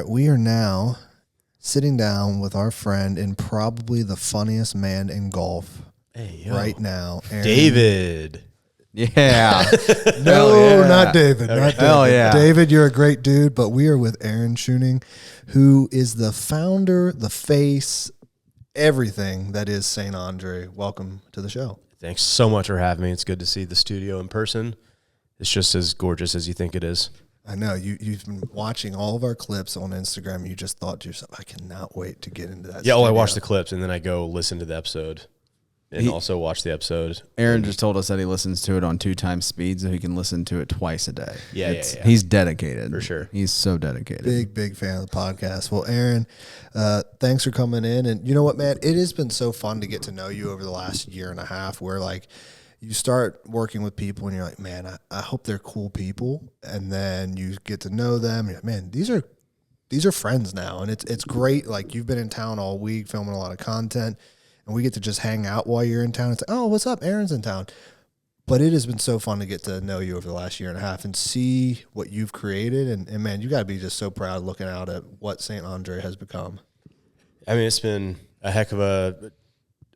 right, we are now sitting down with our friend and probably the funniest man in golf right now, Aaron. David. Yeah. No, not David. Not David. Hell yeah. David, you're a great dude, but we are with Aaron Chewning, who is the founder, the face, everything that is St. André. Welcome to the show. Thanks so much for having me. It's good to see the studio in person. It's just as gorgeous as you think it is. I know. You've been watching all of our clips on Instagram. You just thought to yourself, I cannot wait to get into that. Yeah, studio. I watch the clips, and then I go listen to the episode and also watch the episode. Aaron just told us that he listens to it on 2 times speed, so he can listen to it twice a day. Yeah. He's dedicated. For sure. He's so dedicated. Big fan of the podcast. Well, Aaron, thanks for coming in. And you know what, man? It has been so fun to get to know you over the last year and a half, where like you start working with people and you're like, man, I hope they're cool people. And then you get to know them. You're like, man, these are friends now. And it's great. Like, you've been in town all week filming a lot of content, and we get to just hang out while you're in town. It's like, oh, what's up? Aaron's in town. But it has been so fun to get to know you over the last year and a half and see what you've created. And man, you got to be just so proud looking out at what St. André has become. I mean, it's been a heck of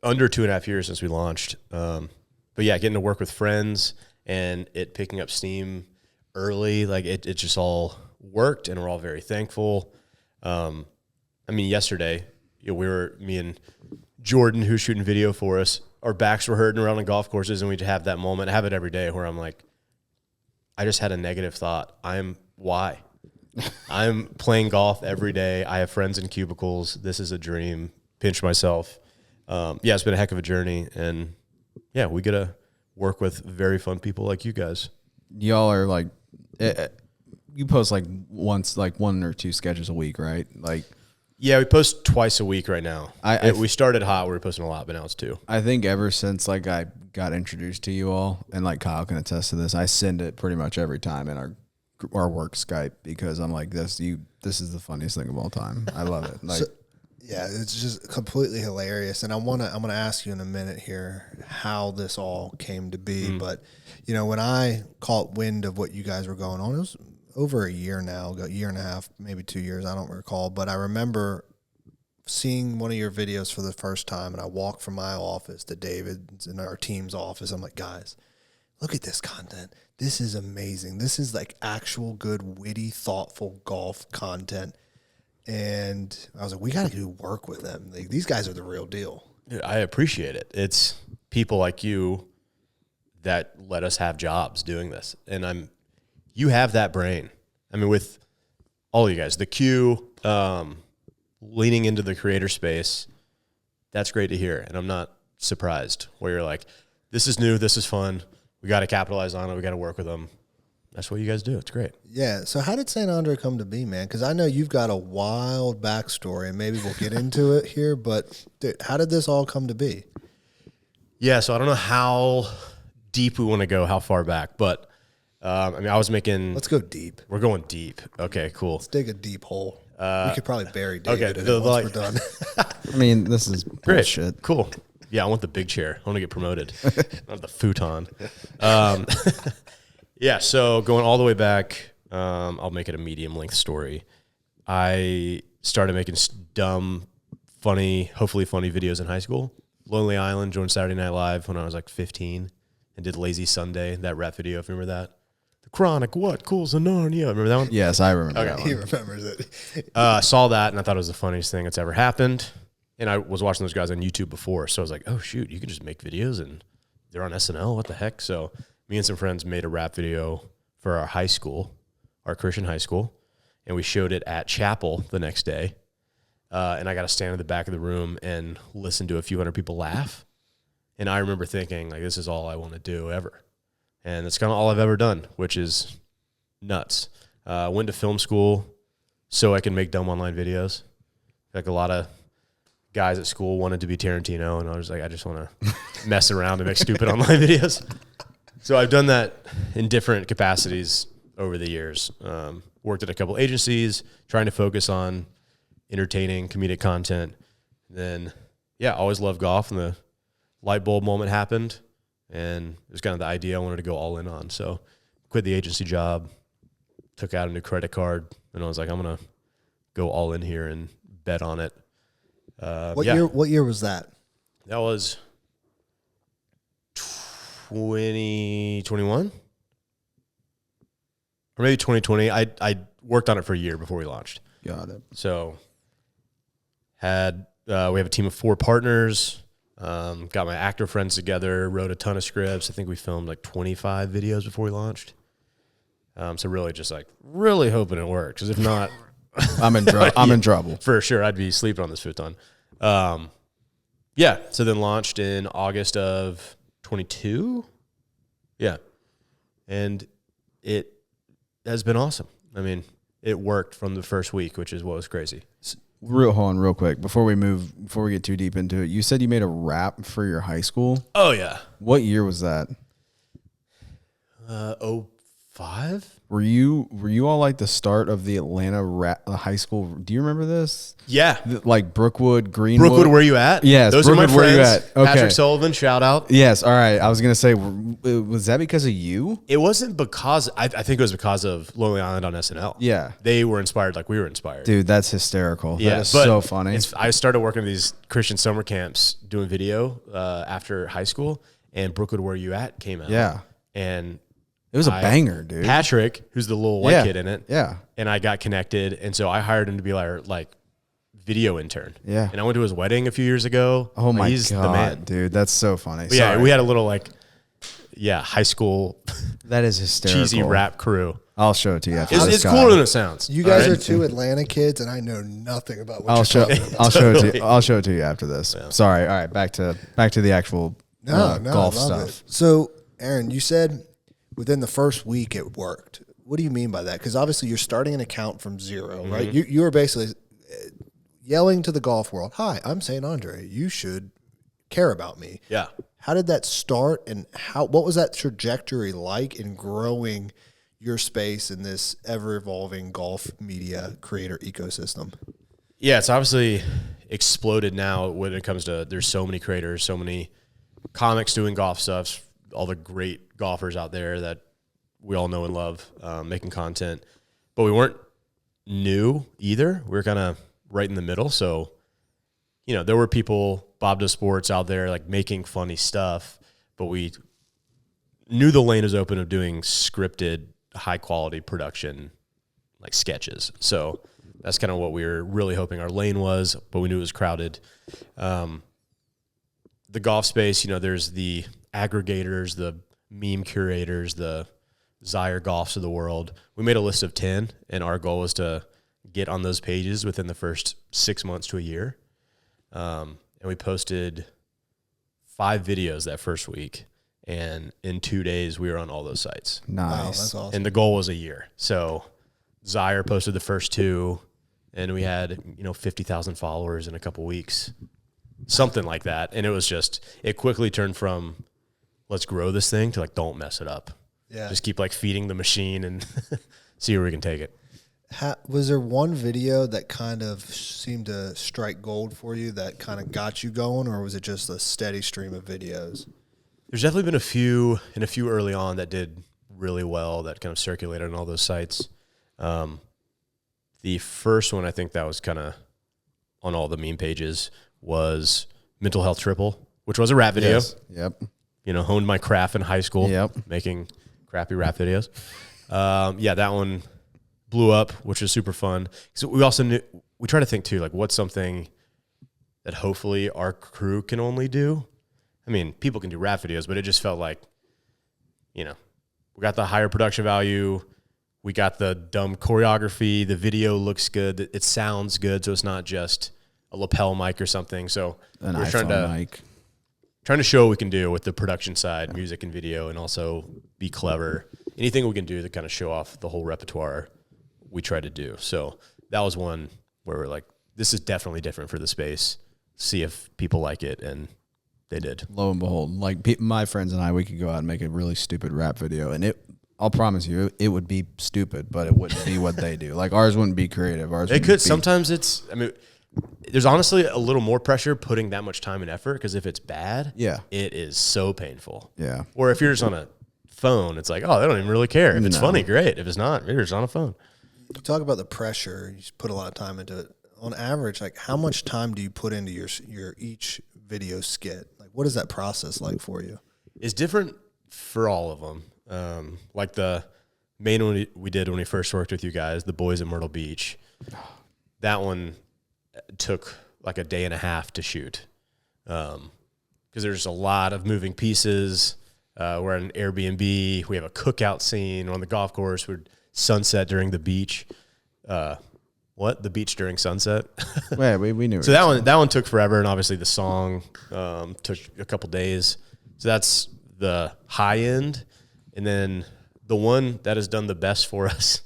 under 2.5 years since we launched. But yeah, getting to work with friends and it picking up steam early, like it just all worked, and we're all very thankful. I mean, yesterday, me and Jordan, who's shooting video for us, our backs were hurting around the golf courses, and we'd have that moment. I have it every day where I'm like, I just had a negative thought. Why? I'm playing golf every day. I have friends in cubicles. This is a dream. Pinch myself. Yeah, it's been a heck of a journey, and yeah, we get to work with very fun people like you guys. Y'all are like, you post like once, like 1 or 2 sketches a week, right? Like, yeah, we post twice a week right now. We started hot. We were posting a lot, but now it's 2. I think ever since like I got introduced to you all, and like Kyle can attest to this, I send it pretty much every time in our work Skype, because I'm like, this is the funniest thing of all time. I love it. Like, yeah, it's just completely hilarious. And I'm gonna ask you in a minute here how this all came to be. But you know, when I caught wind of what you guys were going on, it was over a year now, a year and a half, maybe 2 years, I don't recall. But I remember seeing one of your videos for the first time, and I walked from my office to David's and our team's office. I'm like, guys, look at this content. This is amazing. This is like actual good, witty, thoughtful golf content. And I was like, we got to do work with them. Like, these guys are the real deal. Dude, I appreciate it. It's people like you that let us have jobs doing this. And you have that brain. I mean, with all you guys, the Q, leaning into the creator space, that's great to hear. And I'm not surprised where you're like, this is new, this is fun. We got to capitalize on it. We got to work with them. That's what you guys do. It's great. Yeah. So how did St. André come to be, man? Because I know you've got a wild backstory, and maybe we'll get into it here. But dude, how did this all come to be? Yeah. So I don't know how deep we want to go, how far back, but I mean, I was making. Let's go deep. We're going deep. Okay, cool. Let's dig a deep hole. We could probably bury David in it once like, we're done. I mean, this is bullshit. Great. Cool. Yeah, I want the big chair. I want to get promoted. Not the futon. Yeah, so going all the way back, I'll make it a medium-length story. I started making dumb, funny, hopefully funny videos in high school. Lonely Island, joined Saturday Night Live when I was like 15, and did Lazy Sunday, that rap video, if you remember that. The Chronic, what? Cools and Narnia. Remember that one? Yes, I remember that one. He remembers it. Saw that, and I thought it was the funniest thing that's ever happened. And I was watching those guys on YouTube before, so I was like, oh, shoot, you can just make videos, and they're on SNL? What the heck? So me and some friends made a rap video for our high school, our Christian high school, and we showed it at chapel the next day. And I got to stand in the back of the room and listen to a few hundred people laugh. And I remember thinking, like, this is all I want to do ever. And that's kind of all I've ever done, which is nuts. Went to film school so I can make dumb online videos. Like a lot of guys at school wanted to be Tarantino, and I was like, I just want to mess around and make stupid online videos. So I've done that in different capacities over the years. Worked at a couple agencies, trying to focus on entertaining, comedic content. Then, yeah, always loved golf, and the light bulb moment happened, and it was kind of the idea I wanted to go all in on. So quit the agency job, took out a new credit card, and I was like, I'm going to go all in here and bet on it. What year was that? That was 2021 or maybe 2020. I worked on it for a year before we launched. Got it. So we have a team of 4 partners. Got my actor friends together, wrote a ton of scripts. I think we filmed like 25 videos before we launched. So really just like really hoping it works. Because if not, I'm in trouble. For sure. I'd be sleeping on this futon. Yeah. So then launched in August of 22. Yeah. And it has been awesome. I mean, it worked from the first week, which is what was crazy. Hold on real quick before we get too deep into it. You said you made a rap for your high school. Oh yeah. What year was that? 05? Were you all like the start of the Atlanta high school? Do you remember this? Yeah. Like Brookwood, Greenwood. Brookwood, where you at? Yes. Those Brookwood, are my where friends. you at? Okay. Patrick Sullivan, shout out. Yes. All right. I was going to say, was that because of you? It wasn't because, I think it was because of Lonely Island on SNL. Yeah. They were inspired like we were inspired. Dude, that's hysterical. Yeah, that is so funny. I started working at these Christian summer camps doing video after high school, and Brookwood, Where You At came out. Yeah. And it was a banger, dude. Patrick, who's the little white kid in it. Yeah. And I got connected, and so I hired him to be our like video intern. Yeah. And I went to his wedding a few years ago. Oh my He's God, the man. dude. That's so funny. But yeah, we had a little like, high school that is hysterical. cheesy rap crew. I'll show it to you after It's this, cooler than it sounds. You guys are 2 Atlanta kids, and I know nothing about what I'll you're show talking about. I'll show it to you. I'll show it to you after this. Yeah. Sorry. All right, back to the actual golf I love stuff. it. So, Aaron, you said within the first week it worked. What do you mean by that? Because obviously you're starting an account from zero, right? You were basically yelling to the golf world, "Hi, I'm St. Andre. You should care about me." Yeah. How did that start, and what was that trajectory like in growing your space in this ever-evolving golf media creator ecosystem? Yeah, it's obviously exploded now when it comes to there's so many creators, so many comics doing golf stuff, all the great golfers out there that we all know and love making content. But we weren't new either. We were kind of right in the middle. So, there were people, Bob Does Sports out there like making funny stuff, but we knew the lane was open of doing scripted, high quality production, like sketches. So that's kind of what we were really hoping our lane was, but we knew it was crowded. The golf space, there's the aggregators, the meme curators, the Zyre Golfs of the world. We made a list of 10, and our goal was to get on those pages within the first 6 months to a year. And we posted 5 videos that first week. And in 2 days, we were on all those sites. Nice. Wow, that's awesome. And the goal was a year. So Zyre posted the first 2, and we had, 50,000 followers in a couple weeks, something like that. And it was just, it quickly turned from let's grow this thing to like, don't mess it up. Yeah. Just keep like feeding the machine and see where we can take it. Was there one video that kind of seemed to strike gold for you that kind of got you going, or was it just a steady stream of videos? There's definitely been a few early on that did really well that kind of circulated on all those sites. The first one I think that was kind of on all the meme pages was Mental Health Triple, which was a rap video. Yes. Yep. Honed my craft in high school. Yep. Making crappy rap videos. That one blew up, which was super fun. So we also we try to think too, like what's something that hopefully our crew can only do. I mean, people can do rap videos, but it just felt like, we got the higher production value. We got the dumb choreography. The video looks good. It sounds good. So it's not just a lapel mic or something. So An we're iPhone mic. trying to show what we can do with the production side, music and video, and also be clever. Anything we can do to kind of show off the whole repertoire, we try to do. So that was one where we're like, this is definitely different for the space. See if people like it, and they did. Lo and behold, like my friends and I, we could go out and make a really stupid rap video, and I'll promise you, it would be stupid, but it wouldn't be what they do. Like ours wouldn't be creative. It could. Sometimes there's honestly a little more pressure putting that much time and effort, because if it's bad, it is so painful. Yeah. Or if you're just on a phone, it's like, oh, they don't even really care. If it's funny, great. If it's not, you're just on a phone. You talk about the pressure. You put a lot of time into it. On average, like how much time do you put into your each video skit? Like, what is that process like for you? It's different for all of them. Like the main one we did when we first worked with you guys, the boys at Myrtle Beach. That one took like a day and a half to shoot because there's a lot of moving pieces. We're at an Airbnb. We have a cookout scene on the golf course. We're sunset during the beach. What? The beach during sunset? Yeah, we knew. So that one took forever, and obviously the song took a couple days. So that's the high end, and then the one that has done the best for us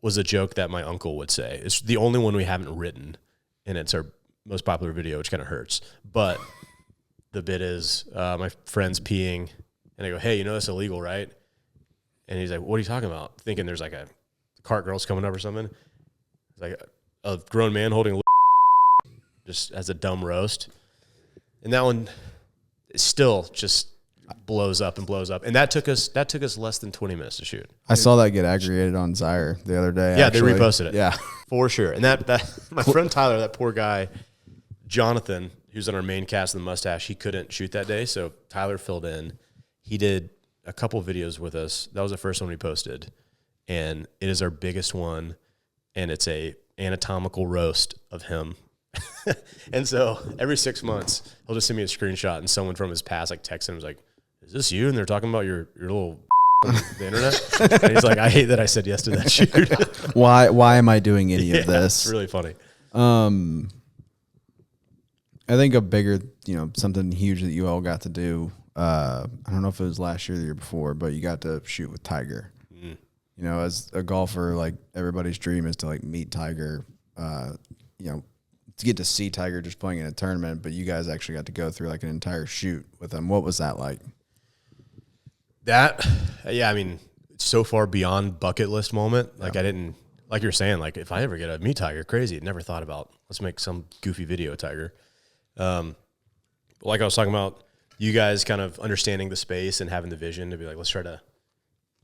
was a joke that my uncle would say. It's the only one we haven't written, and it's our most popular video, which kind of hurts. But the bit is my friend's peeing, and I go, "Hey, you know that's illegal, right?" And he's like, "What are you talking about?" Thinking there's like a cart girl's coming up or something. It's like a grown man holding a just as a dumb roast. And that one still just blows up and blows up. And that took us less than 20 minutes to shoot. I saw that get aggregated on Zaire the other day. Yeah, actually. they reposted it. Yeah. For sure. And that my friend Tyler, that poor guy, Jonathan, who's on our main cast of the Mustache, he couldn't shoot that day. So Tyler filled in. He did a couple videos with us. That was the first one we posted. And it is our biggest one, and it's a anatomical roast of him. And so every 6 months, he'll just send me a screenshot, and someone from his past like texts him, was like, "Is this you?" And they're talking about your little on the internet. And he's like, "I hate that I said yes to that shoot." Why am I doing any of this? It's really funny. I think a bigger, something huge that you all got to do. I don't know if it was last year or the year before, but you got to shoot with Tiger. As a golfer, like everybody's dream is to like meet Tiger, to get to see Tiger just playing in a tournament, but you guys actually got to go through like an entire shoot with him. What was that like? I mean, it's so far beyond bucket list moment. Like I didn't, like you're saying, like if I ever get to meet Tiger, crazy. Never thought about, let's make some goofy video of Tiger. Like I was talking about, you guys kind of understanding the space and having the vision to be like, let's try to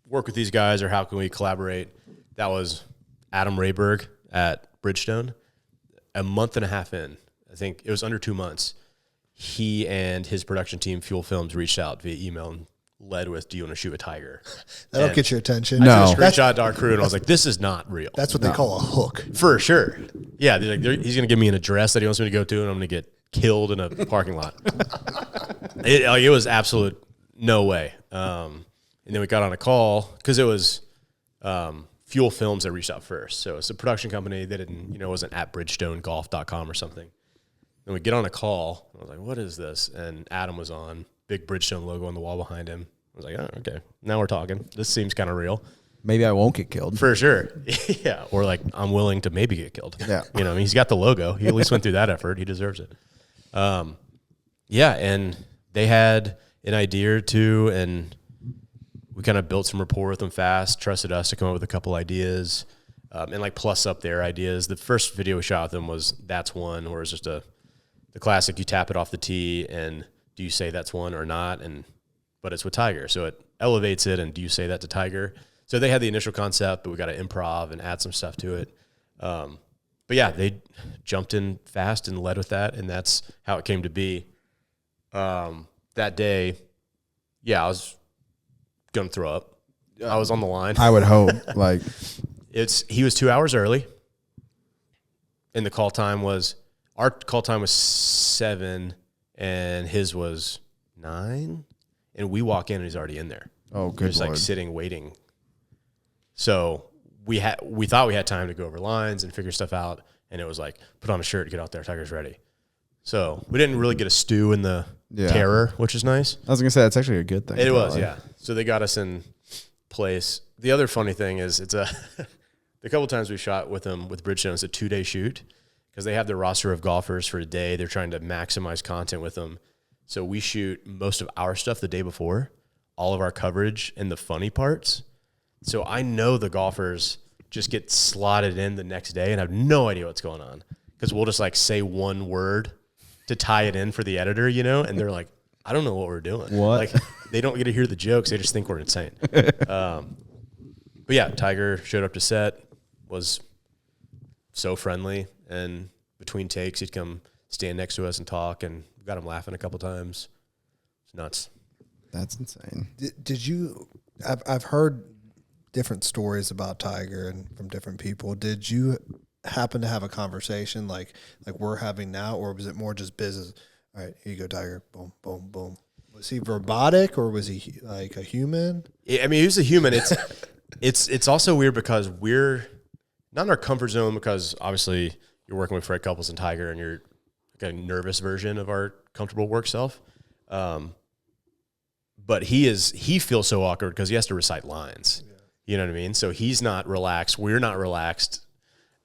work with these guys, or how can we collaborate? That was Adam Rayberg at Bridgestone. A month and a half in, I think it was under 2 months, he and his production team, Fuel Films, reached out via email and led with, "Do you want to shoot a Tiger?" That'll get your attention. I sent a screenshot to our crew, and I was like, "This is not real." That's what they call a hook. For sure. Yeah, he's going to give me an address that he wants me to go to, and I'm going to get killed in a parking lot. It was absolute no way. And then we got on a call because it was Fuel Films that reached out first. So it's a production company. They didn't, it wasn't at bridgestonegolf.com or something. Then we get on a call. I was like, "What is this?" And Adam was on, big Bridgestone logo on the wall behind him. I was like, "Oh, okay. Now we're talking. This seems kind of real." Maybe I won't get killed. For sure. Yeah. Or like, I'm willing to maybe get killed. Yeah. He's got the logo. He at least went through that effort. He deserves it. Yeah. And they had an idea or two, and we kind of built some rapport with them fast, trusted us to come up with a couple ideas, and like plus up their ideas. The first video we shot with them was That's One, where it's just the classic, you tap it off the tee, and do you say that's one or not? But it's with Tiger. So it elevates it, and do you say that to Tiger? So they had the initial concept, but we got to improv and add some stuff to it. But yeah, they jumped in fast and led with that, and that's how it came to be. That day, I was going to throw up. I was on the line. I would hope. He was 2 hours early, and our call time was 7, and his was 9, and we walk in and he's already in there. Oh, good Just Lord. like sitting, waiting. So we thought we had time to go over lines and figure stuff out, and it was like, put on a shirt, get out there, Tiger's ready. So we didn't really get a stew in the terror, which is nice. I was going to say, that's actually a good thing. It was, yeah. So they got us in place. The other funny thing is the couple times we shot with them with Bridgestone, it's a 2-day shoot because they have their roster of golfers for a day. They're trying to maximize content with them. So we shoot most of our stuff the day before, all of our coverage and the funny parts. So I know the golfers just get slotted in the next day and have no idea what's going on because we'll just like say one word to tie it in for the editor, and they're like, "I don't know what we're doing." What? Like they don't get to hear the jokes. They just think we're insane. But yeah, Tiger showed up to set, was so friendly, and between takes, he'd come stand next to us and talk, and got him laughing a couple times. It's nuts. That's insane. Did you? I've heard different stories about Tiger and from different people. Did you happen to have a conversation like we're having now, or was it more just business? All right, here you go, Tiger. Boom, boom, boom. Was he robotic, or was he like a human? I mean, he was a human. It's also weird because we're not in our comfort zone, because obviously you're working with Fred Couples and Tiger, and you're like a nervous version of our comfortable work self. But he feels so awkward because he has to recite lines. Yeah. You know what I mean? So he's not relaxed. We're not relaxed.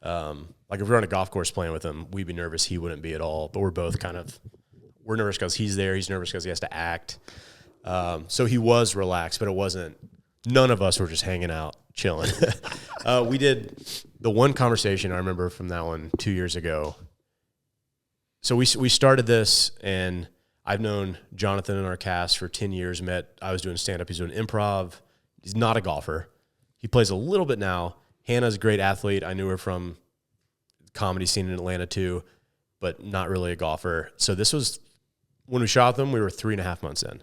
Like if we're on a golf course playing with him, we'd be nervous. He wouldn't be at all. But we're both we're nervous because he's there. He's nervous because he has to act. So he was relaxed, but it wasn't. None of us were just hanging out, chilling. We did the one conversation I remember from that one 2 years ago. So we started this, and I've known Jonathan in our cast for 10 years. I was doing stand-up. He's doing improv. He's not a golfer. He plays a little bit now. Hannah's a great athlete. I knew her from the comedy scene in Atlanta too, but not really a golfer. So this was, when we shot them, we were 3.5 months in.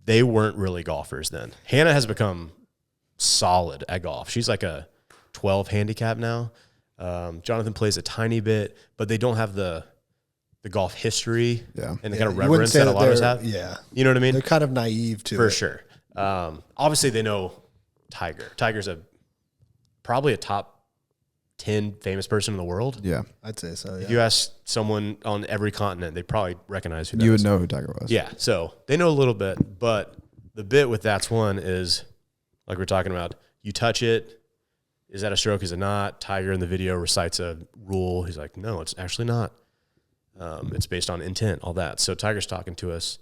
They weren't really golfers then. Hannah has become solid at golf. She's like a 12 handicap now. Jonathan plays a tiny bit, but they don't have the golf history and the kind of reverence that a lot of us have. Yeah. You know what I mean? They're kind of naive to it. For sure. Obviously, they know Tiger. Tiger's probably a top 10 famous person in the world. Yeah. I'd say so, yeah. If you ask someone on every continent, they probably recognize who that You is. would know who Tiger was. Yeah. So they know a little bit, but the bit with That's One is, like we're talking about, you touch it. Is that a stroke? Is it not? Tiger in the video recites a rule. He's like, no, it's actually not. It's based on intent, all that. So Tiger's talking to us,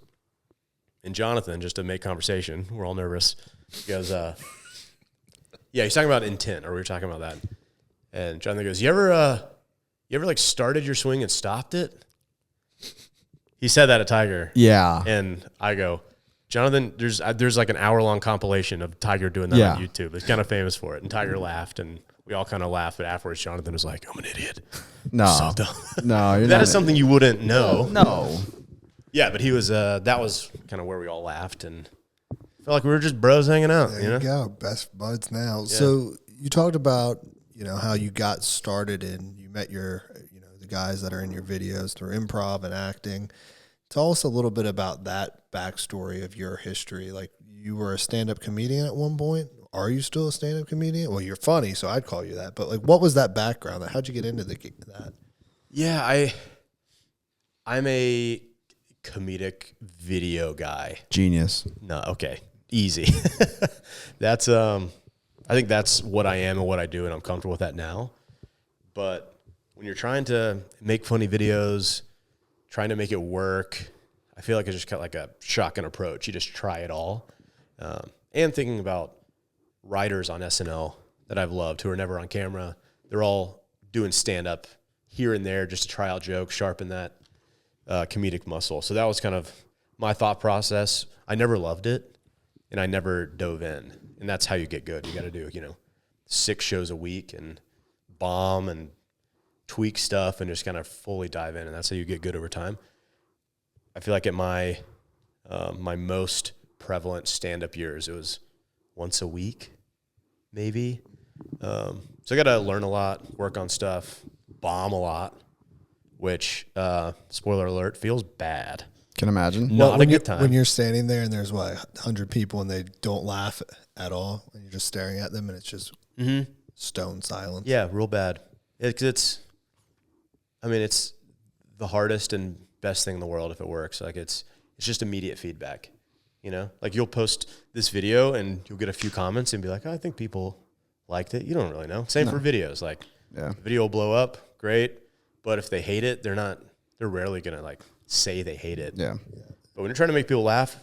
and Jonathan, just to make conversation, we're all nervous. He goes, yeah, he's talking about intent, or we were talking about that. And Jonathan goes, you ever like started your swing and stopped it? He said that at Tiger. Yeah. And I go, Jonathan, there's like an hour-long compilation of Tiger doing that on YouTube. He's kind of famous for it. And Tiger laughed, and we all kind of laughed. But afterwards, Jonathan was like, I'm an idiot. No. So dumb. No. That is something you wouldn't know. No. Yeah, but he was, that was kind of where we all laughed, and felt like we were just bros hanging out. There you go. Best buds now. Yeah. So you talked about, how you got started and you met the guys that are in your videos through improv and acting. Tell us a little bit about that backstory of your history. Like, you were a stand-up comedian at one point. Are you still a stand-up comedian? Well, you're funny, so I'd call you that. But like, what was that background? How'd you get into that? Yeah, I'm a comedic video guy. Genius. No, okay, easy. That's I think that's what I am and what I do, and I'm comfortable with that now. But when you're trying to make funny videos, trying to make it work, I feel like it's just kind of like a shotgun approach. You just try it all. And thinking about writers on SNL that I've loved who are never on camera, they're all doing stand-up here and there just to try out jokes, sharpen that comedic muscle. So that was kind of my thought process. I never loved it, and I never dove in. And that's how you get good. You got to do, 6 shows a week and bomb and tweak stuff and just kind of fully dive in. And that's how you get good over time. I feel like at my my most prevalent stand-up years, it was once a week, maybe. So I got to learn a lot, work on stuff, bomb a lot, which, spoiler alert, feels bad. Can imagine. Not a good time. When you're standing there and there's 100 people and they don't laugh at all, and you're just staring at them and it's just stone silence. Yeah, real bad. It's the hardest and best thing in the world if it works. Like it's just immediate feedback. Like you'll post this video and you'll get a few comments and be like, I think people liked it. You don't really know. Same for videos. Like, the video will blow up, great. But if they hate it, they're rarely gonna say they hate it. Yeah. But when you're trying to make people laugh,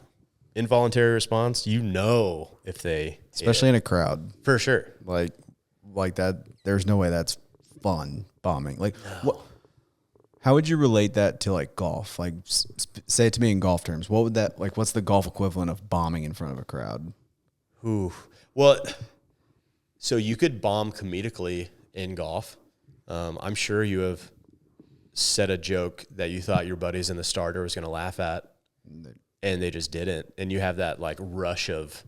involuntary response, if they especially in a crowd. For sure. Like that, there's no way that's fun bombing. What? How would you relate that to golf? Say it to me in golf terms. What would that what's the golf equivalent of bombing in front of a crowd? Ooh. Well, So you could bomb comedically in golf. I'm sure you have said a joke that you thought your buddies in the starter was going to laugh at, and they just didn't. And you have that like rush of,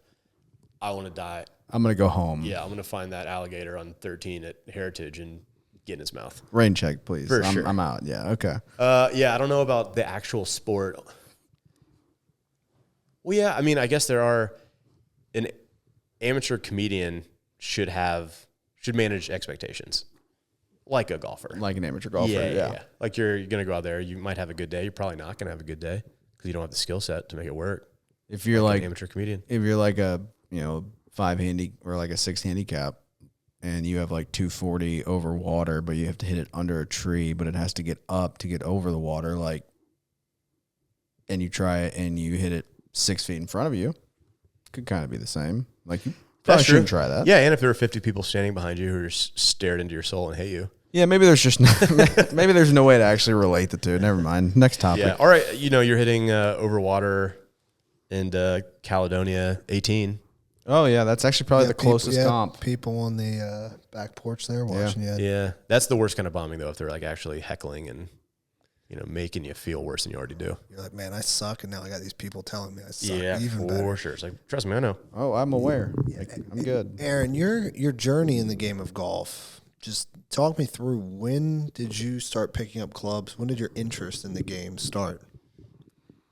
I want to die. I'm going to go home. Yeah, I'm going to find that alligator on 13 at Heritage and get in his mouth. Rain check, please. Sure. I'm out. Yeah, okay. Yeah, I don't know about the actual sport. Well, yeah, I mean, I guess there are an amateur comedian should manage expectations like a golfer. Like an amateur golfer, yeah. Like you're going to go out there, you might have a good day. You're probably not going to have a good day because you don't have the skill set to make it work. If you're like an amateur comedian. If you're like a, 5 handy or like a 6 handicap and you have like 240 over water, but you have to hit it under a tree, but it has to get up to get over the water, like, and you try it and you hit it 6 feet in front of you, could kind of be the same. Like you probably shouldn't try that. Yeah, and if there are 50 people standing behind you who are stared into your soul and hate you. Yeah, maybe there's just maybe there's no way to actually relate the two. Never mind. Next topic. Yeah. All right. You're hitting over water in Caledonia 18. Oh yeah, that's actually probably the closest comp. People on the back porch there watching you. Yeah, that's the worst kind of bombing though. If they're like actually heckling and making you feel worse than you already do. You're like, man, I suck, and now I got these people telling me I suck. Yeah, even for better. sure. It's like, trust me, I know. Oh, I'm aware. I'm good. Aaron, your journey in the game of golf. Just talk me through, when did you start picking up clubs? When did your interest in the game start?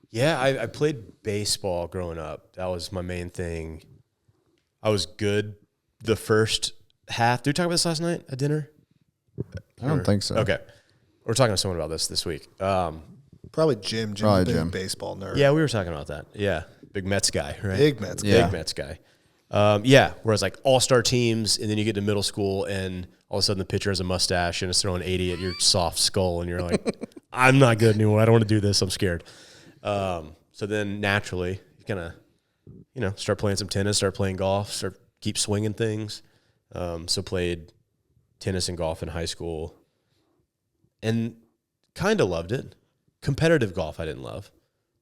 Yeah, I played baseball growing up. That was my main thing. I was good the first half. Did we talk about this last night at dinner? I don't think so. Okay. We're talking to someone about this week. Probably Jim. Probably Jim's a Jim. big baseball nerd. Yeah, we were talking about that. Yeah. Big Mets guy, right? Big Mets guy. Yeah. Big Mets guy. Yeah, whereas like all-star teams, and then you get to middle school, and all of a sudden the pitcher has a mustache and is throwing 80 at your soft skull, and you're like, I'm not good anymore. I don't want to do this. I'm scared. So then naturally, you kind of, start playing some tennis, start playing golf, keep swinging things. So played tennis and golf in high school, and kind of loved it. Competitive golf I didn't love.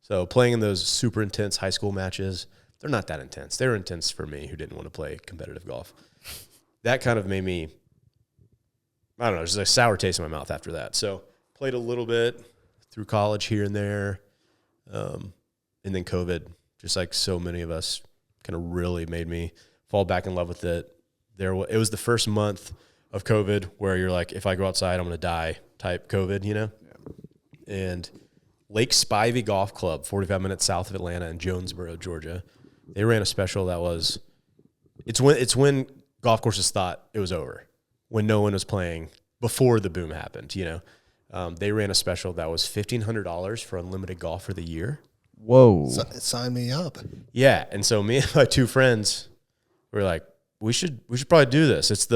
So playing in those super intense high school matches, they're not that intense. They were intense for me who didn't want to play competitive golf. That kind of made me, I don't know, just a sour taste in my mouth after that. So played a little bit through college here and there. And then COVID, just like so many of us, kind of really made me fall back in love with it. It was the first month of COVID where you're like, if I go outside, I'm going to die type COVID, Yeah. And Lake Spivey Golf Club, 45 minutes south of Atlanta in Jonesboro, Georgia. They ran a special that was, it's when golf courses thought it was over, when no one was playing before the boom happened, They ran a special that was $1,500 for unlimited golf for the year. Whoa. Sign me up. Yeah. And so me and my two friends were like, we should probably do this.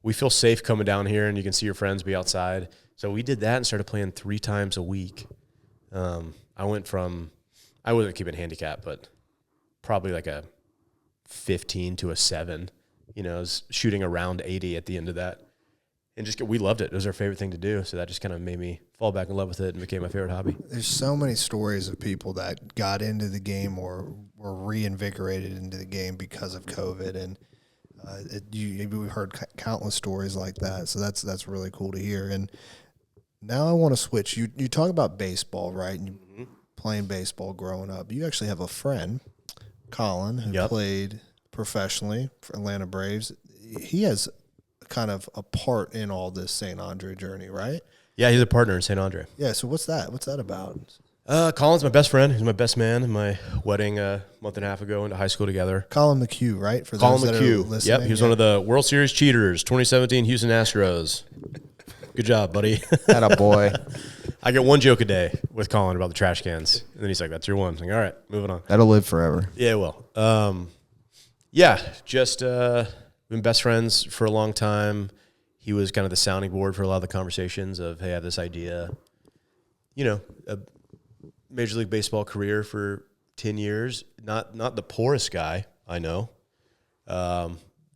We feel safe coming down here and you can see your friends be outside. So we did that and started playing 3 times a week. I wasn't keeping handicap, but probably like a 15 to a 7, I was shooting around 80 at the end of that. And we loved it. It was our favorite thing to do. So that just kind of made me fall back in love with it and became my favorite hobby. There's so many stories of people that got into the game or were reinvigorated into the game because of COVID. And we've heard countless stories like that. So that's really cool to hear. And now I want to switch. You talk about baseball, right? And you playing baseball growing up. You actually have a friend, Colin, who played professionally for Atlanta Braves. He has kind of a part in all this St. Andre journey, right? Yeah, he's a partner in St. Andre. Yeah, so what's that? What's that about? Colin's my best friend. He's my best man in my wedding a month and a half ago, into high school together. Colin McHugh, right? For Colin those that McHugh. are listening. Yep, he was one of the World Series cheaters, 2017 Houston Astros. Good job, buddy. Atta boy. I get one joke a day with Colin about the trash cans. And then he's like, that's your one. I'm like, all right, moving on. That'll live forever. Yeah, it will. Just been best friends for a long time. He was kind of the sounding board for a lot of the conversations of, hey, I have this idea. A Major League Baseball career for 10 years. Not the poorest guy I know.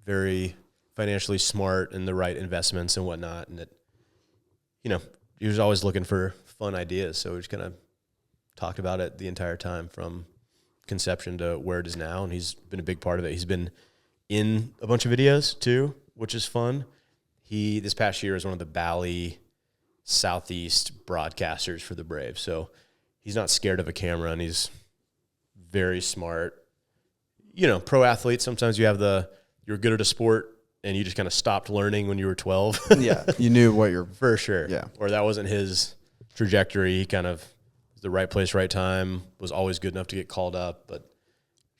Very financially smart and the right investments and whatnot. And he was always looking for fun ideas. So we just kind of talked about it the entire time from conception to where it is now. And he's been a big part of it. He's been in a bunch of videos too, which is fun. He this past year is one of the Bally Southeast broadcasters for the Braves. So he's not scared of a camera, and he's very smart. You know, pro athletes, sometimes you're good at a sport and you just kind of stopped learning when you were 12. Yeah. You knew what you're. For sure. Yeah. Or that wasn't his trajectory. He kind of was the right place, right time, was always good enough to get called up, but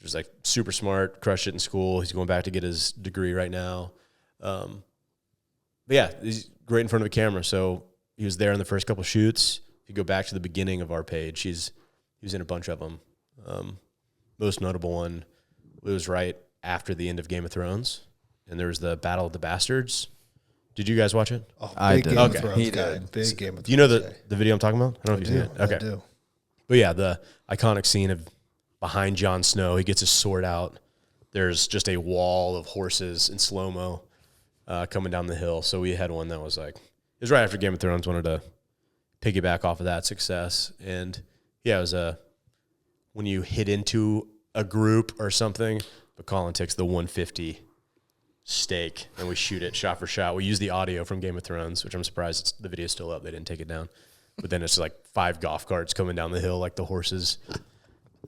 just like super smart, crushed it in school. He's going back to get his degree right now. But yeah, he's great in front of a camera. So he was there in the first couple shoots. If you go back to the beginning of our page, he was in a bunch of them. Most notable one, it was right after the end of Game of Thrones, and there was the Battle of the Bastards. Did you guys watch it? Oh, I big did. Game of Okay. Thrones He guy. did. Big Game of Thrones Do you know guy. the video I'm talking about? I don't know if you've seen it. Okay. I do. But yeah, the iconic scene of behind Jon Snow, he gets his sword out. There's just a wall of horses in slow-mo coming down the hill. So we had one that was like, it was right after Game of Thrones, wanted to piggyback off of that success. And yeah, it was when you hit into a group or something, but Colin takes the 150 stake and we shoot it shot for shot. We use the audio from Game of Thrones, which I'm surprised the video's still up. They didn't take it down. But then it's like 5 golf carts coming down the hill like the horses.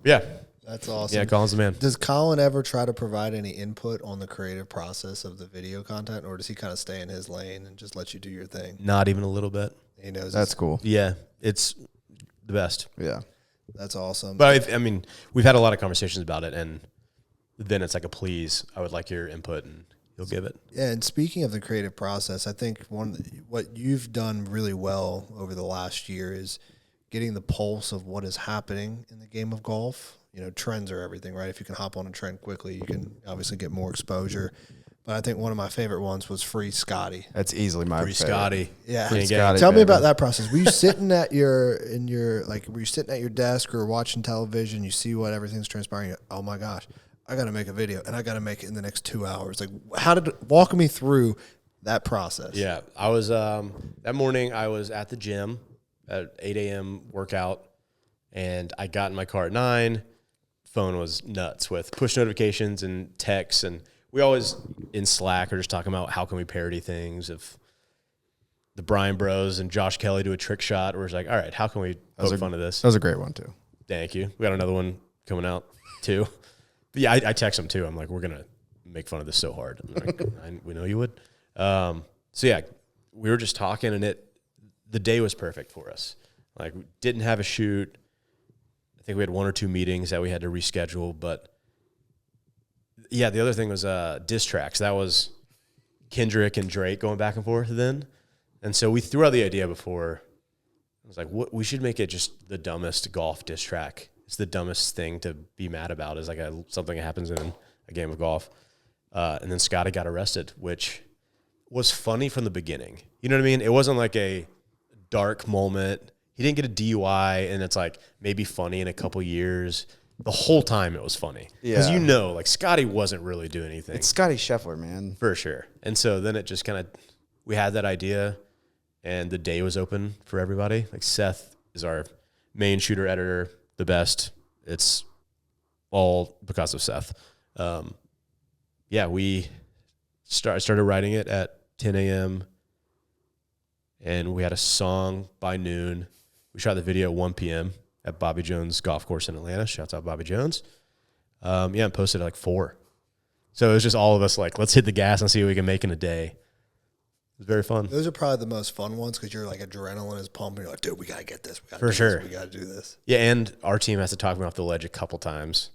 Yeah. That's awesome. Yeah, Colin's the man. Does Colin ever try to provide any input on the creative process of the video content, or does he kind of stay in his lane and just let you do your thing? Not even a little bit. He knows That's cool. Yeah, it's the best. Yeah. that's awesome. But I mean, we've had a lot of conversations about it, and then it's like a please. I would like your input, and you'll give it. Yeah, and speaking of the creative process, I think what you've done really well over the last year is getting the pulse of what is happening in the game of golf. You know, trends are everything, right? If you can hop on a trend quickly, you can obviously get more exposure. But I think one of my favorite ones was Free Scottie. That's easily my Free favorite. Scottie. Yeah. Free Scottie. Tell me baby. about that process. Were you sitting at were you sitting at your desk or watching television? You see what everything's transpiring. You're, oh my gosh, I got to make a video and I got to make it in the next 2 hours. Like, walk me through that process? Yeah, I was that morning. I was at the gym at 8 a.m. workout, and I got in my car at 9. Phone was nuts with push notifications and texts, and we always in Slack are just talking about how can we parody things. If the Bryan Bros and Josh Kelly do a trick shot, we're just like, all right, how can we poke fun of this? That was a great one, too. Thank you. We got another one coming out too. But yeah, I text them too. I'm like, we're gonna make fun of this so hard. I'm like, we know you would. So yeah, we were just talking, and the day was perfect for us. Like, we didn't have a shoot. I think we had 1 or 2 meetings that we had to reschedule, but yeah, the other thing was diss tracks. That was Kendrick and Drake going back and forth then. And so we threw out the idea before. I was like, we should make it just the dumbest golf diss track. It's the dumbest thing to be mad about, is like something that happens in a game of golf. And then Scottie got arrested, which was funny from the beginning. You know what I mean? It wasn't like a dark moment. He didn't get a DUI, and it's like maybe funny in a couple years. The whole time it was funny. Because like Scottie wasn't really doing anything. It's Scottie Scheffler, man. For sure. And so then it just kind of, we had that idea, and the day was open for everybody. Like, Seth is our main shooter editor, the best. It's all because of Seth. Yeah, we started writing it at 10 a.m., and we had a song by noon. We shot the video at 1 p.m. at Bobby Jones Golf Course in Atlanta. Shouts out Bobby Jones. And posted at like 4. So it was just all of us like, let's hit the gas and see what we can make in a day. It was very fun. Those are probably the most fun ones because you're like, adrenaline is pumping. You're like, dude, we got to get this. We gotta For do sure. This. We got to do this. Yeah, and our team has to talk me off the ledge a couple times,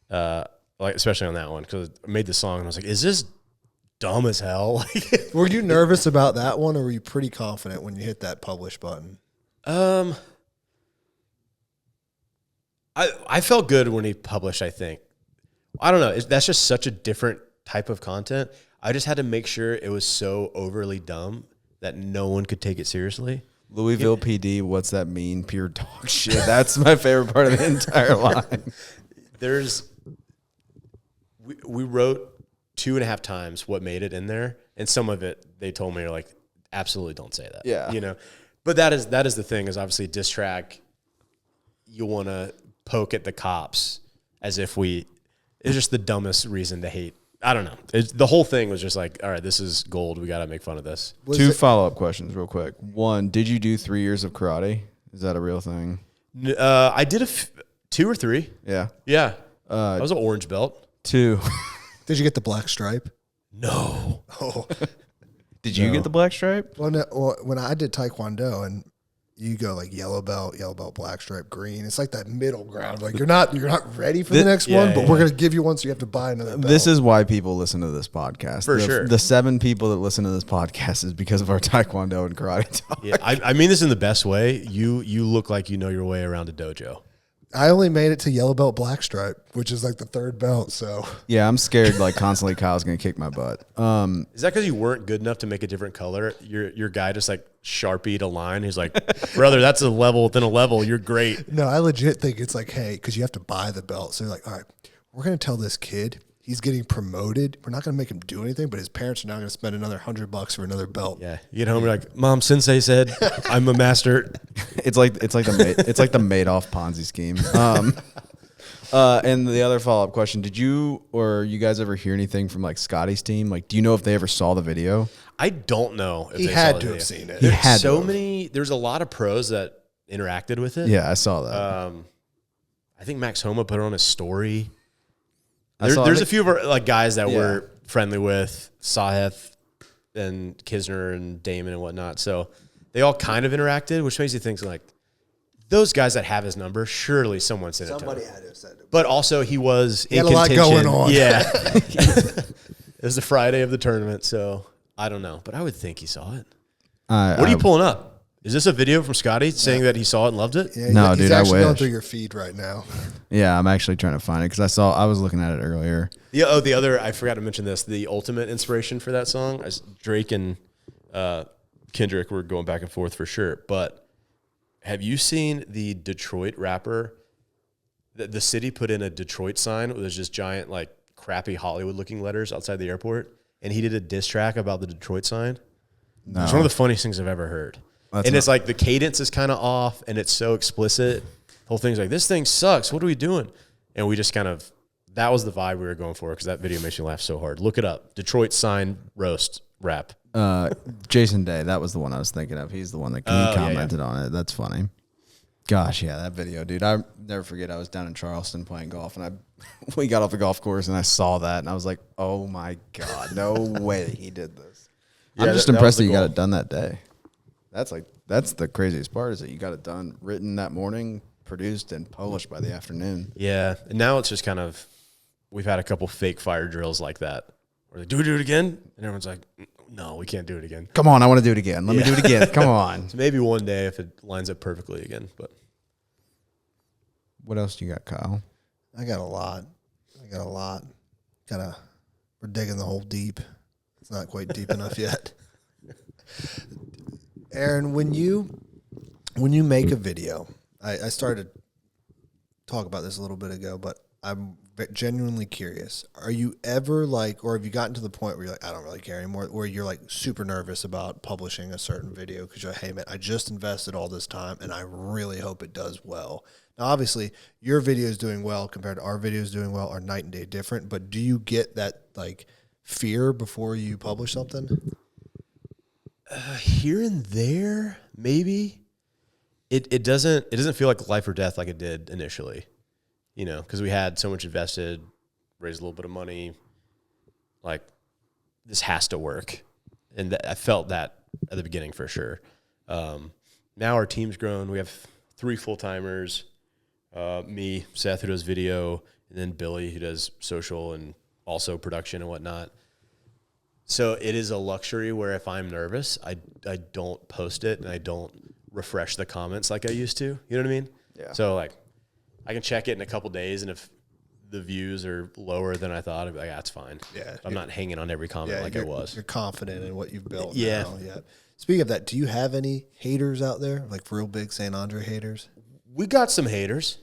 like especially on that one, because I made the song and I was like, is this dumb as hell? Were you nervous about that one, or were you pretty confident when you hit that publish button? I felt good when he published, I think. I don't know. That's just such a different type of content. I just had to make sure it was so overly dumb that no one could take it seriously. Louisville PD, what's that mean? Pure dog shit. That's my favorite part of the entire line. We wrote 2.5 times what made it in there, and some of it they told me, like, absolutely don't say that. Yeah. You know. But that is the thing, is obviously diss track, you want to poke at the cops as if it's just the dumbest reason to hate I don't know. The whole thing was just like, all right, this is gold. We got to make fun of this. Two follow-up questions real quick. One, did you do 3 years of karate? Is that a real thing? I did 2 or 3. Yeah. Yeah. I was an orange belt. 2. Did you get the black stripe? No. Oh, Did you get the black stripe? well, no, when I did Taekwondo and you go like yellow belt, black stripe, green. It's like that middle ground. Like you're not ready for the next one, but we're gonna give you one, so you have to buy another belt. This is why people listen to this podcast. For sure. The 7 people that listen to this podcast is because of our Taekwondo and karate talk. Yeah, I mean this in the best way. You look like you know your way around a dojo. I only made it to yellow belt, black stripe, which is like the 3rd belt. So Yeah, I'm scared like constantly Kyle's gonna kick my butt. Is that because you weren't good enough to make a different color? Your guy just like Sharpied a line. He's like, brother, that's a level within a level. You're great. no, I legit think it's like, hey, because you have to buy the belt. So you're like, all right, we're gonna tell this kid he's getting promoted. We're not gonna make him do anything, but his parents are now gonna spend another $100 for another belt. Yeah, you get home, you're like, Mom, Sensei said I'm a master. It's like the Madoff Ponzi scheme. And the other follow-up question, did you or you guys ever hear anything from like Scottie's team? Like, do you know if they ever saw the video? I don't know if He they had saw to the have video. seen it. He had so to. many. There's a lot of pros that interacted with it. Yeah, I saw that. I think Max Homa put it on his story. I saw There's it. a few of our like guys that Yeah. we're friendly with, Saheth and Kisner and Damon and whatnot. So they all kind of interacted, which makes you think like those guys that have his number, surely someone sent it to him. had to have said it. But also he was He in had a lot contention. going on. Yeah. It was the Friday of the tournament, so I don't know. But I would think he saw it. What are you pulling up? Is this a video from Scottie saying that he saw it and loved it? Yeah, No, he's dude, I actually going wish. through your feed right now. Yeah, I'm actually trying to find it because I was looking at it earlier. The other, I forgot to mention this, the ultimate inspiration for that song, Drake and Kendrick were going back and forth for sure. But have you seen the Detroit rapper? The city put in a Detroit sign with just giant, like, crappy Hollywood-looking letters outside the airport, and he did a diss track about the Detroit sign. No. It's one of the funniest things I've ever heard. It's like the cadence is kind of off, and it's so explicit. The whole thing's like, this thing sucks. What are we doing? And we just kind of, that was the vibe we were going for because that video makes me laugh so hard. Look it up. Detroit sign roast rap. Jason Day, that was the one I was thinking of. He's the one that commented on it. That's funny. Gosh, yeah, that video, dude. I never forget. I was down in Charleston playing golf, and we got off the golf course, and I saw that, and I was like, "Oh my god, no way he did this!" Yeah, I'm just that impressed was the that you got goal. it done that day. That's the craziest part is that you got it done, written that morning, produced, and published by the afternoon. Yeah. And now it's just kind of, we've had a couple fake fire drills like that. Where they do it again? And everyone's like, no, we can't do it again. Come on, I want to do it again. Let me do it again. Come on. So maybe one day if it lines up perfectly again. But What else do you got, Kyle? I got a lot. We're digging the hole deep. It's not quite deep enough yet. Aaron, when you make a video, I started to talk about this a little bit ago, but I'm genuinely curious. Are you ever like, or have you gotten to the point where you're like, I don't really care anymore, where you're like super nervous about publishing a certain video because you're like, hey man, I just invested all this time and I really hope it does well. Now, obviously, your video is doing well compared to our videos doing well are night and day different, but do you get that like fear before you publish something? here and there, maybe. It doesn't feel like life or death like it did initially, you know, because we had so much invested, raised a little bit of money, like this has to work. And I felt that at the beginning for sure. Now our team's grown. We have 3 full-timers, me, Seth, who does video, and then Billy, who does social and also production and whatnot. So it is a luxury where if I'm nervous, I don't post it and I don't refresh the comments like I used to. You know what I mean? Yeah. So like I can check it in a couple days, and if the views are lower than I thought, I'd be like, that's fine. Yeah. I'm not hanging on every comment like I was. You're confident in what you've built. Yeah. Now. Yeah. Speaking of that, do you have any haters out there, like real big St. Andre haters? We got some haters.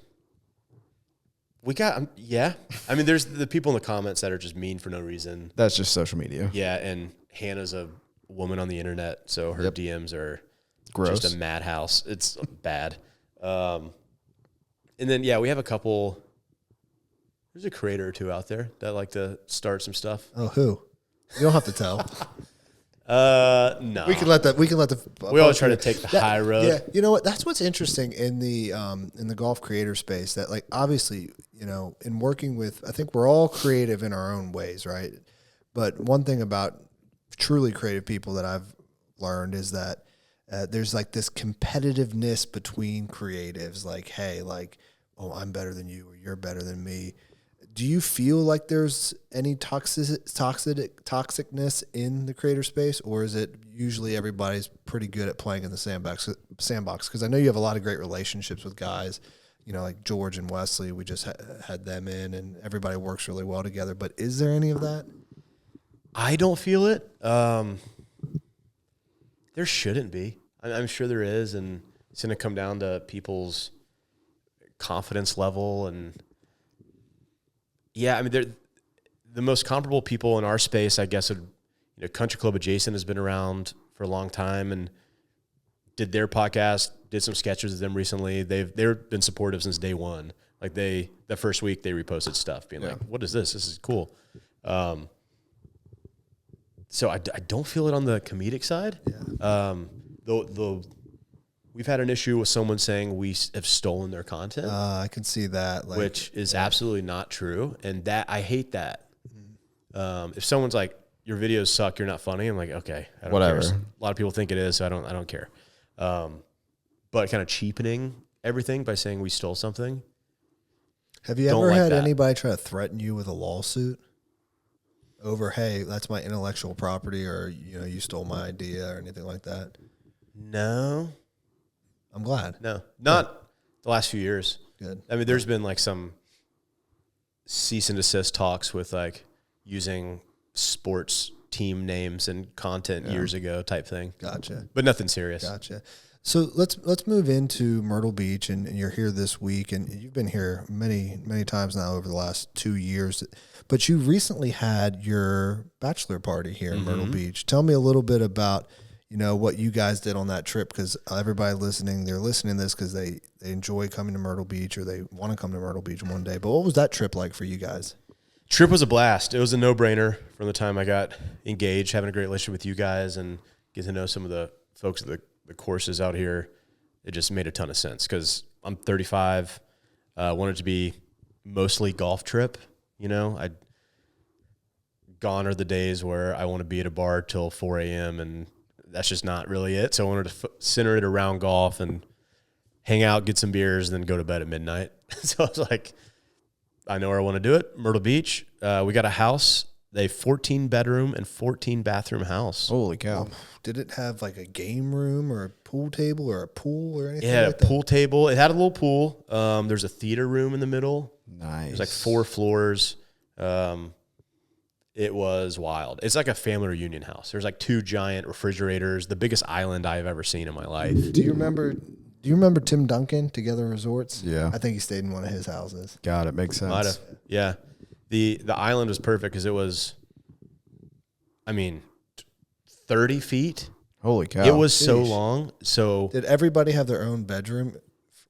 We got, yeah. I mean, there's the people in the comments that are just mean for no reason. That's just social media. Yeah, and Hannah's a woman on the internet, so her DMs are Gross. just a madhouse. It's bad. And then, yeah, we have a couple. There's a creator or two out there that like to start some stuff. Oh, who? You don't have to tell. No. We can let the. We always try to take the high road. Yeah, you know what? That's what's interesting in the golf creator space. That like obviously, in working with, I think we're all creative in our own ways, right? But one thing about truly creative people that I've learned is that there's like this competitiveness between creatives. Like, hey, like, oh, I'm better than you, or you're better than me. Do you feel like there's any toxicness in the creator space, or is it usually everybody's pretty good at playing in the sandbox? Because I know you have a lot of great relationships with guys, like George and Wesley. We just had them in, and everybody works really well together. But is there any of that? I don't feel it. There shouldn't be. I'm sure there is, and it's going to come down to people's confidence level and. Yeah, I mean, they're the most comparable people in our space, I guess. Country Club Adjacent has been around for a long time and did their podcast, did some sketches with them recently. They've been supportive since day one. Like the first week they reposted stuff, being like, "What is this? This is cool." So I don't feel it on the comedic side. Yeah. We've had an issue with someone saying we have stolen their content. I can see that. Which is absolutely not true. And that I hate that. If someone's like, your videos suck, you're not funny, I'm like, okay, I don't Whatever. care. A lot of people think it is, so I don't care. But kind of cheapening everything by saying we stole something. Have you ever had anybody try to threaten you with a lawsuit over, hey, that's my intellectual property, or you stole my idea, or anything like that? No. I'm glad. No, not the last few years. Good. I mean, there's been like some cease and desist talks with like using sports team names and content years ago type thing. Gotcha. But nothing serious. Gotcha. So let's move into Myrtle Beach, and you're here this week, and you've been here many, many times now over the last 2 years. But you recently had your bachelor party here in Myrtle Beach. Tell me a little bit about what you guys did on that trip, because everybody listening, they're listening to this because they enjoy coming to Myrtle Beach, or they want to come to Myrtle Beach one day. But what was that trip like for you guys? Trip was a blast. It was a no-brainer from the time I got engaged, having a great relationship with you guys and get to know some of the folks at the courses out here. It just made a ton of sense because I'm 35, wanted it to be mostly golf trip. Gone are the days where I want to be at a bar till 4 a.m. and that's just not really it. So I wanted to center it around golf and hang out, get some beers, and then go to bed at midnight. So I was like, I know where I want to do it. Myrtle Beach. We got a house, a 14-bedroom and 14-bathroom house. Holy cow. Did it have like a game room or a pool table or a pool or anything Yeah, like that? pool table. It had a little pool. There's a theater room in the middle. Nice. There's like 4 floors. It was wild. It's like a family reunion house. There's like 2 giant refrigerators, the biggest island I've ever seen in my life. Do you remember Tim Duncan, Together Resorts? Yeah. I think he stayed in one of his houses. Got it. Makes sense. Might have. Yeah. The island was perfect because it was, 30 feet. Holy cow. It was so Sheesh. long. So Did everybody have their own bedroom?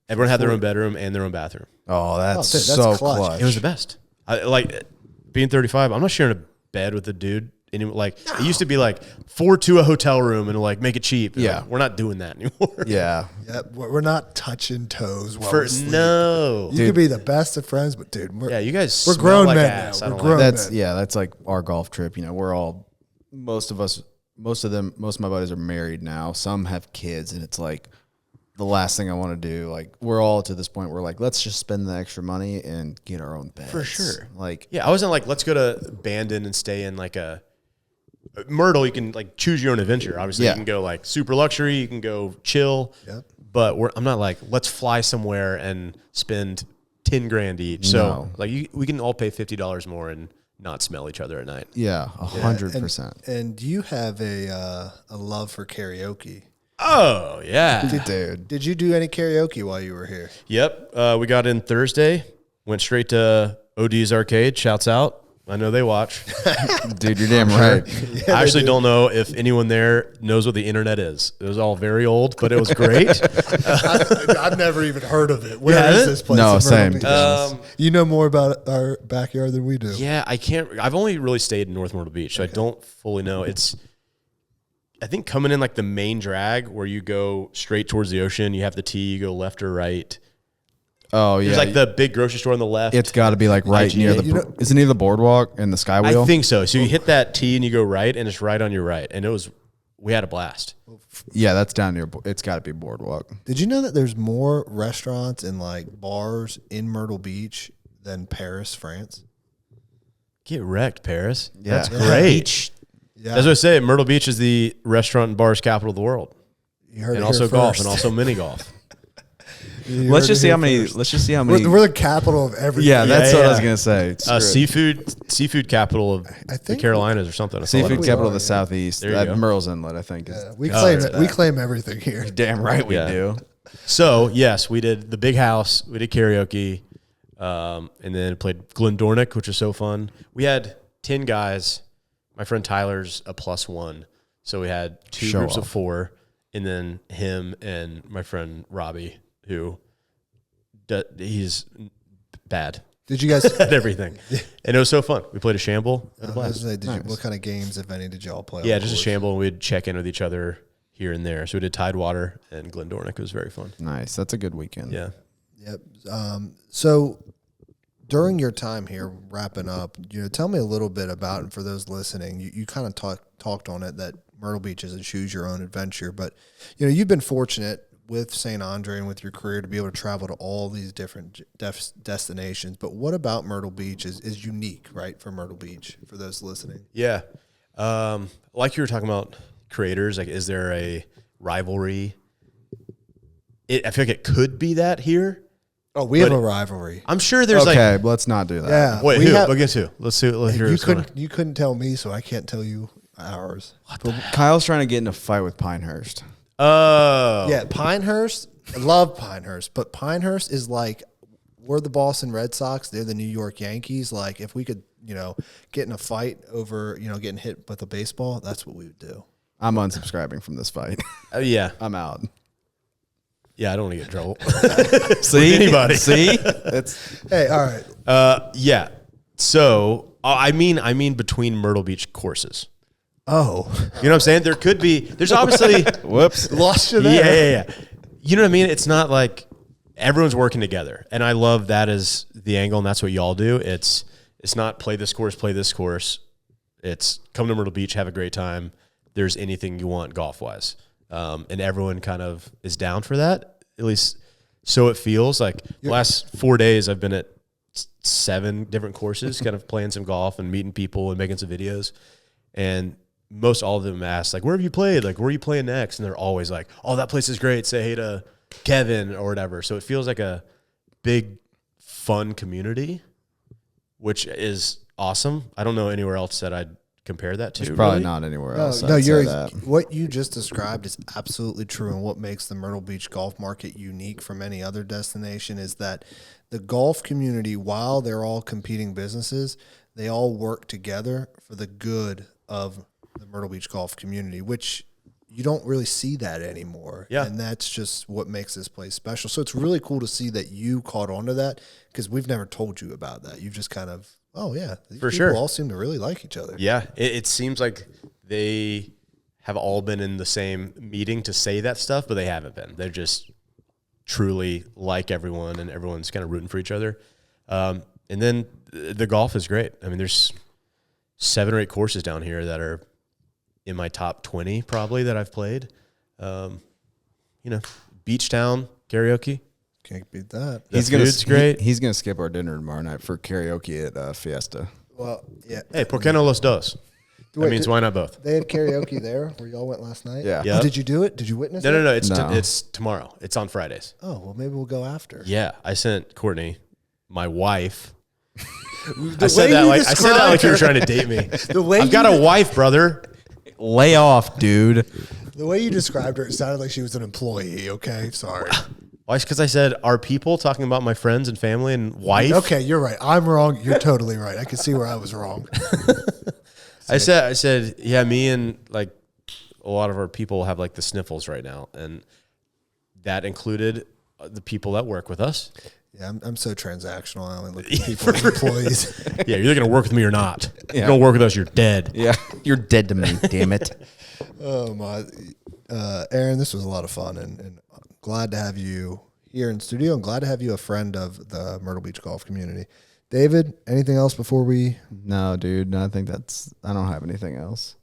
everyone had their own bedroom and their own bathroom. Oh, that's dude, that's so clutch. clutch. It was the best. Being 35, I'm not sharing a bed with a dude. It used to be like 4 to a hotel room and like make it cheap. Yeah. Like, we're not doing that anymore. Yeah. Yeah, we're not touching toes while For we sleep. no. You could be the best of friends, but dude, Yeah, you guys we're smell grown like men ass. now. I We're don't grown like men. That's like our golf trip. We're all, most of my buddies are married now. Some have kids, and it's like the last thing I want to do. Like, we're all to this point where like, let's just spend the extra money and get our own beds. For sure. Like, Yeah, I wasn't like, let's go to Bandon and stay in like a Myrtle. You can like choose your own adventure. Obviously, Yeah. you can go like super luxury. You can go chill. Yep. But I'm not like, let's fly somewhere and spend 10 grand each. So No. like we can all pay $50 more and not smell each other at night. yeah, 100%. And you have a love for karaoke. Oh yeah. Dude. Did you do any karaoke while you were here? Yep. We got in Thursday, went straight to OD's Arcade. Shouts out. I know they watch. Dude, you're damn right. Yeah, I actually don't know if anyone there knows what the internet is. It was all very old, but it was great. I've never even heard of it. Where Yeah, is this place? No, in same. Myrtle Beach? You know more about our backyard than we do. Yeah, I can't. I've only really stayed in North Myrtle Beach, so I don't fully know. It's, I think, coming in like the main drag where you go straight towards the ocean. You have the T, you go left or right. Oh, yeah. There's like the big grocery store on the left. It's got to be like right IGA. near the, isn't it near the boardwalk and the Skywheel? I think so. So you hit that T and you go right, and it's right on your right. And we had a blast. Yeah, that's down near, it's got to be boardwalk. Did you know that there's more restaurants and like bars in Myrtle Beach than Paris, France? Get wrecked, Paris. Yeah. That's great. Yeah. As I say, Myrtle Beach is the restaurant and bars capital of the world. You heard And it also here golf first. and also mini golf. Let's just see how many. Let's just see how many. We're the capital of everything. Yeah, that's what I was yeah. gonna say. Seafood capital of I the think Carolinas or something. Seafood we capital are, of the yeah. southeast. There you go. Myrtle's Inlet, I think. Is, We Oh, claim everything here. damn right we Yeah. do. So yes, we did the big house. We did karaoke, and then played Glendornick, which was so fun. We had 10 guys. My friend Tyler's a +1, so we had two Show groups of off. 4, and then him and my friend Robbie, who he's bad Did you guys? at everything, and it was so fun. We played a shamble. Had a blast. What kind of games, if any, did y'all play? Yeah, on just a course? shamble, and we'd check in with each other here and there. So we did Tidewater and Glendornick. It was very fun. Nice. That's a good weekend. Yeah. Yep. So during your time here, wrapping up, tell me a little bit about, and for those listening, you kind of talked on it that Myrtle Beach is a choose your own adventure, but you've been fortunate with St. André and with your career to be able to travel to all these different destinations. But what about Myrtle Beach is unique, right, for Myrtle Beach, for those listening? Yeah. Like you were talking about creators, like, is there a rivalry? I feel like it could be that here. Oh, we have a rivalry. I'm sure there's Okay, let's not do that. Yeah. wait, we who? have- Look at who. Let's see. Let's hear you couldn't tell me, so I can't tell you ours. Kyle's trying to get in a fight with Pinehurst. Oh. Yeah, Pinehurst. I love Pinehurst, but Pinehurst is like, we're the Boston Red Sox. They're the New York Yankees. Like, if we could, get in a fight over, getting hit with a baseball, that's what we would do. I'm unsubscribing from this fight. Yeah. I'm out. Yeah, I don't want to get in trouble. See anybody. See, it's Hey, all right. Yeah. So, I mean between Myrtle Beach courses. Oh, You know what I'm saying? There could be, there's obviously, whoops. lost you there. yeah. You know what I mean? It's not like everyone's working together. And I love that as the angle, and that's what y'all do. It's not play this course. It's come to Myrtle Beach, have a great time. There's anything you want golf-wise. And everyone kind of is down for that, at least so it feels. Like the last 4 days, I've been at 7 different courses, kind of playing some golf and meeting people and making some videos. And most all of them ask, like, where have you played? Like, where are you playing next? And they're always like, oh, that place is great. Say hey to Kevin or whatever. So it feels like a big, fun community, which is awesome. I don't know anywhere else that I'd compare that to. There's probably really. not anywhere No, else. no, I'd say you're that. what you just described is absolutely true. And what makes the Myrtle Beach golf market unique from any other destination is that the golf community, while they're all competing businesses, they all work together for the good of the Myrtle Beach golf community, which you don't really see that anymore. Yeah. And that's just what makes this place special. So it's really cool to see that you caught on to that, because we've never told you about that. You've just kind of, oh yeah, these For people sure. all seem to really like each other. Yeah, it seems like they have all been in the same meeting to say that stuff, but they haven't been. They're just truly like everyone, and everyone's kind of rooting for each other. And then the golf is great. I mean, there's 7 or 8 courses down here that are in my top 20 probably that I've played. Beach Town karaoke. Can't beat that. The food's great. He's gonna skip our dinner tomorrow night for karaoke at Fiesta. Well, yeah. Hey, ¿por qué no los dos? That Wait, means why not both? They had karaoke there where y'all went last night? Yeah. Yeah. Oh, did you do it? Did you witness it? No. No. It's tomorrow. It's on Fridays. Oh, well, maybe we'll go after. Yeah, I sent Courtney, my wife. The I said way that you like you were described trying to date me. The way I've got a wife, brother. Lay off, dude. The way you described her, it sounded like she was an employee, okay? Sorry. Why? Because I said, are people talking about my friends and family and wife? Okay, you're right. I'm wrong. You're totally right. I can see where I was wrong. I said, yeah, me and like a lot of our people have like the sniffles right now. And that included the people that work with us. Yeah, I'm so transactional. I only look at people as employees. Yeah, you're either going to work with me or not. Yeah. If you don't work with us, you're dead. Yeah, you're dead to me. Damn it. Oh my, Aaron, this was a lot of fun, and glad to have you here in studio, and glad to have you a friend of the Myrtle Beach golf community. David, anything else before we? No, dude. I think I don't have anything else.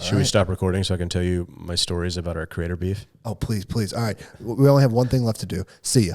Should we stop recording so I can tell you my stories about our creator beef? Oh, please. All right. We only have one thing left to do. See ya.